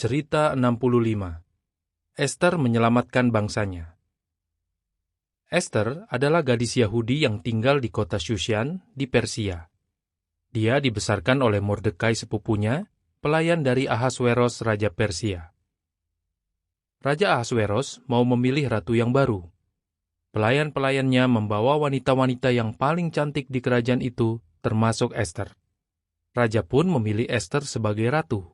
Cerita 65. Ester menyelamatkan bangsanya. Ester adalah gadis Yahudi yang tinggal di kota Shushan di Persia. Dia dibesarkan oleh Mordekai sepupunya, pelayan dari Ahasweros Raja Persia. Raja Ahasweros mau memilih ratu yang baru. Pelayan-pelayannya membawa wanita-wanita yang paling cantik di kerajaan itu, termasuk Ester. Raja pun memilih Ester sebagai ratu.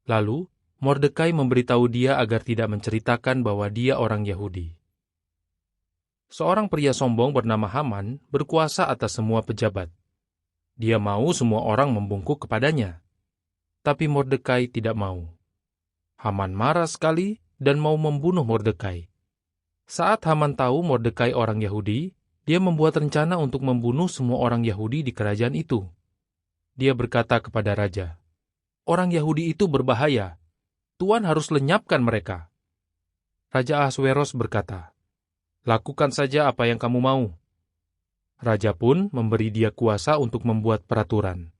Lalu, Mordekai memberitahu dia agar tidak menceritakan bahwa dia orang Yahudi. Seorang pria sombong bernama Haman berkuasa atas semua pejabat. Dia mau semua orang membungkuk kepadanya. Tapi Mordekai tidak mau. Haman marah sekali dan mau membunuh Mordekai. Saat Haman tahu Mordekai orang Yahudi, dia membuat rencana untuk membunuh semua orang Yahudi di kerajaan itu. Dia berkata kepada raja, "Orang Yahudi itu berbahaya. Tuan harus lenyapkan mereka." Raja Ahasweros berkata, "Lakukan saja apa yang kamu mau." Raja pun memberi dia kuasa untuk membuat peraturan.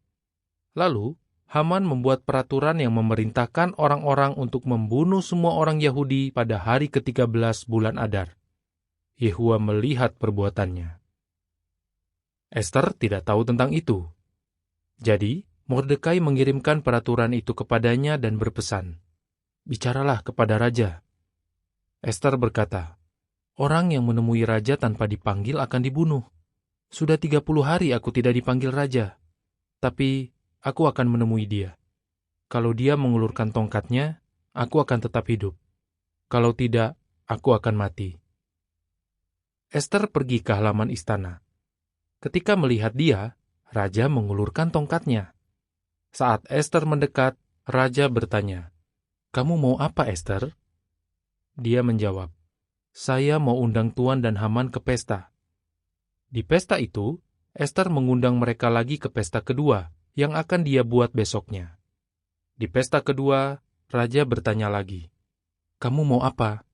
Lalu, Haman membuat peraturan yang memerintahkan orang-orang untuk membunuh semua orang Yahudi pada hari ke-13 bulan Adar. Yehua melihat perbuatannya. Ester tidak tahu tentang itu. Jadi, Mordekai mengirimkan peraturan itu kepadanya dan berpesan, "Bicaralah kepada raja." Ester berkata, "Orang yang menemui raja tanpa dipanggil akan dibunuh. Sudah 30 hari aku tidak dipanggil raja, tapi aku akan menemui dia. Kalau dia mengulurkan tongkatnya, aku akan tetap hidup. Kalau tidak, aku akan mati." Ester pergi ke halaman istana. Ketika melihat dia, raja mengulurkan tongkatnya. Saat Ester mendekat, raja bertanya, "Kamu mau apa, Ester?" Dia menjawab, "Saya mau undang Tuan dan Haman ke pesta." Di pesta itu, Ester mengundang mereka lagi ke pesta kedua, yang akan dia buat besoknya. Di pesta kedua, raja bertanya lagi, "Kamu mau apa?"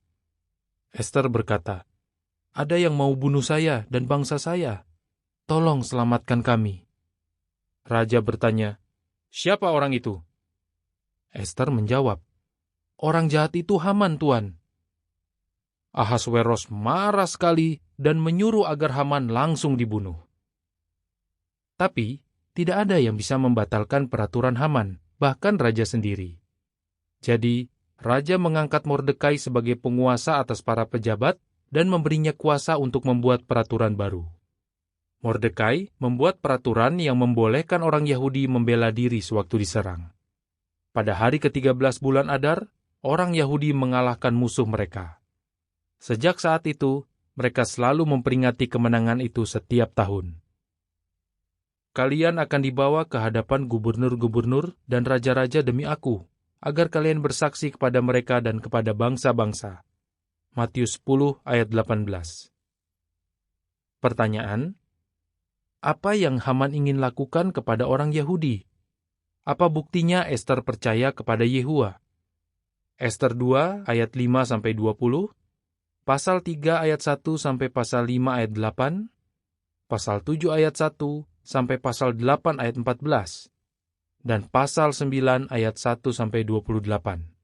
Ester berkata, "Ada yang mau bunuh saya dan bangsa saya. Tolong selamatkan kami." Raja bertanya, "Siapa orang itu?" Ester menjawab, "Orang jahat itu Haman, Tuan." Ahasweros marah sekali dan menyuruh agar Haman langsung dibunuh. Tapi, tidak ada yang bisa membatalkan peraturan Haman, bahkan raja sendiri. Jadi, raja mengangkat Mordekai sebagai penguasa atas para pejabat dan memberinya kuasa untuk membuat peraturan baru. Mordekai membuat peraturan yang membolehkan orang Yahudi membela diri sewaktu diserang. Pada hari ke-13 bulan Adar, orang Yahudi mengalahkan musuh mereka. Sejak saat itu, mereka selalu memperingati kemenangan itu setiap tahun. "Kalian akan dibawa ke hadapan gubernur-gubernur dan raja-raja demi aku, agar kalian bersaksi kepada mereka dan kepada bangsa-bangsa." Matius 10 ayat 18. Pertanyaan: apa yang Haman ingin lakukan kepada orang Yahudi? Apa buktinya Ester percaya kepada Yehua? Ester 2 ayat 5-20, pasal 3 ayat 1 sampai pasal 5 ayat 8, pasal 7 ayat 1 sampai pasal 8 ayat 14, dan pasal 9 ayat 1 sampai 28.